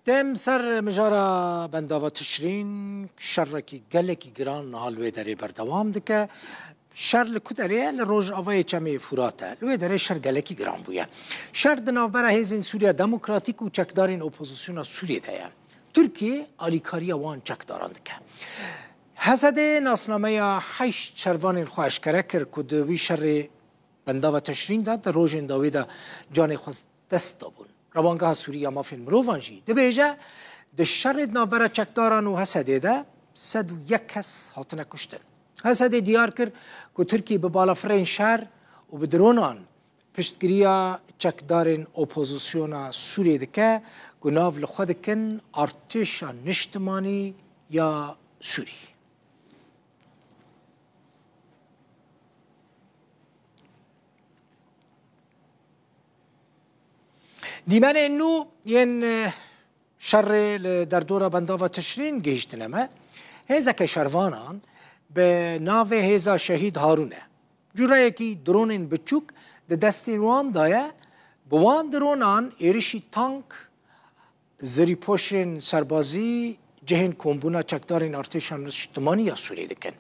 تم سر مجارا بنداوة تشرين شركي قلكي جران هالوي داري بردوام دكا شر لكدري لروج آوای چمی فراته لوی داره شر گلکی گران بوده شر دنابرا هزین سوریا دموکراتیک و چکدارین اپوزیسیون سوریه ده ترکیه آلیکاری وان چکداران دکه حسد ناسنامه 8 شروان خواهش کرد که دوی شر بنداوة تشرین داد روج انداوی دا جان خواست دست دابون روانگاه سوریه ما فیلم روانجی ده بیجه ده شر دنابرا چکداران و حسده ده 101 کس هاتنه کشتن حسد دیار کرد که ترکیه به بالافرین شهر و به درونان پشتگیری چکدارین اپوزیسیون سوریه دکه که ناو لخود کن ارتش نشتمانی یا سوری دیمن اینو ین شر در دور بنداوة تشرین گهشتنمه هزا که شروانان به ناو هیزا شهید هارونه جورایی که درونین بچوک ده دستی وان دایه بوان درونان ایرشی تانک زری پوشن سربازی جهن کمبونا چکدارین ارتشان اجتماعی یا سوری دکن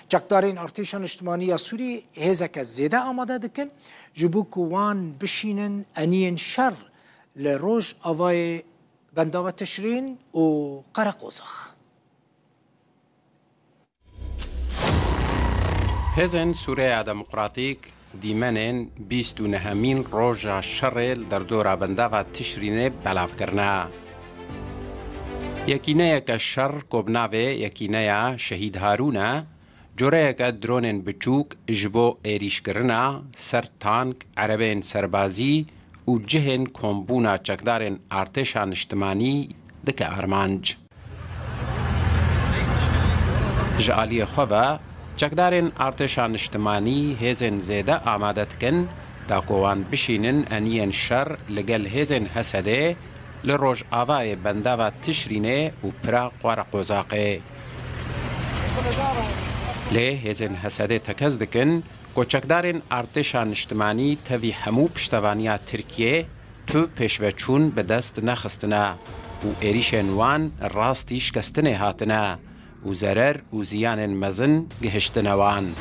چکدارین ارتشان اجتماعی یا سوری هیزا که زیده آماده دکن جبو کوان بشینن انین شر لروج آوای بنداوة تشرین و قرقوزخ هزن سوریه دموکراتیک دیمنن 29 روژا شرل در دور بنداوة تشرینه بلاف کرنا. یکینه که شر کبناوه یکینه شهید هارونه جوره که درونن بچوک جبو ایریش کرنا سر تانک عربین سربازی و جهن کمبونا چکدارن ارتشان اجتماعی دکه ارمانج. جعالی خواه چکدارین ارتشان اجتماعی هزن زیده آمادت کن تا کوان بشینن انین شر لگل هزن حسده لروج آوای بنداوة تشرینه و پرا قرقوزاقه. لی هزن حسده تکز دکن که چکدارین ارتشان اجتماعی توی همو پشتوانیا ترکیه تو پیشوچون به دست نخستنه و ایریشن وان راستیش کستنه هاتنه و ضرر و زیان مزن گهشتنوان.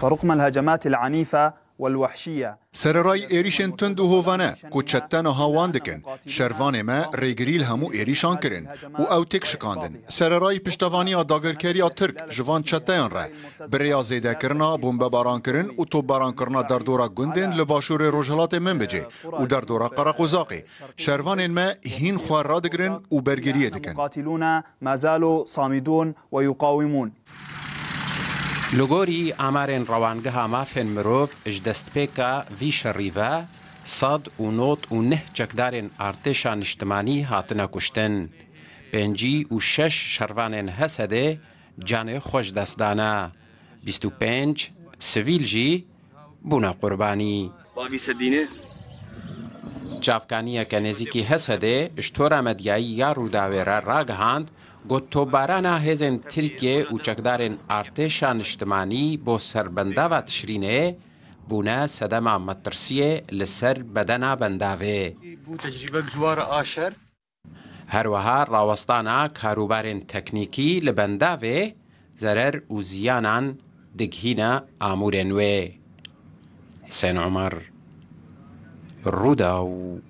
فرغم الهجمات العنيفة والوحشية سرراي إيريشن تند و هوفانه كو چتن هاوان دكن شروان ما ريگريل همو إيريشان کرن و او تك شکاندن سرراي پشتواني داگركريا ترك جوان چتن را بريا زيده کرنا بومبه باران کرن و توب باران کرنا در دورا گندن لباشور روجهلات من بجه و در دورا قرقوزاقي شروان ما هين خوار را دگرن و برگريه دكن مقاتلون ما زالوا صامدون ويقاومون. لگوری آمارن روانگه ما فن مروف اجدست پیکا وی شریفه صد و نوت و نه چکدارن ارتشان اجتماعی هاتنه کشتن. 56 شروانن حسده جان خوش دستانه. 25 سویل جی بونا قربانی. باوی سدینه چافکانی کنزیکی حسده اشتورا مدیایی یا روداویره راگهاند گوتو بارانا هزن ترکیه و چکدارن ارتشان اجتماعی با سربنداوة تشرینه بونا صدما مترسیه لسر بدنا بنداوه. بو تجربه جوار آشر هروها راوستانا کاروبارن تکنیکی لبنداوه ضرر و زیانان دگهینا آمورنوه. حسین عمر روداو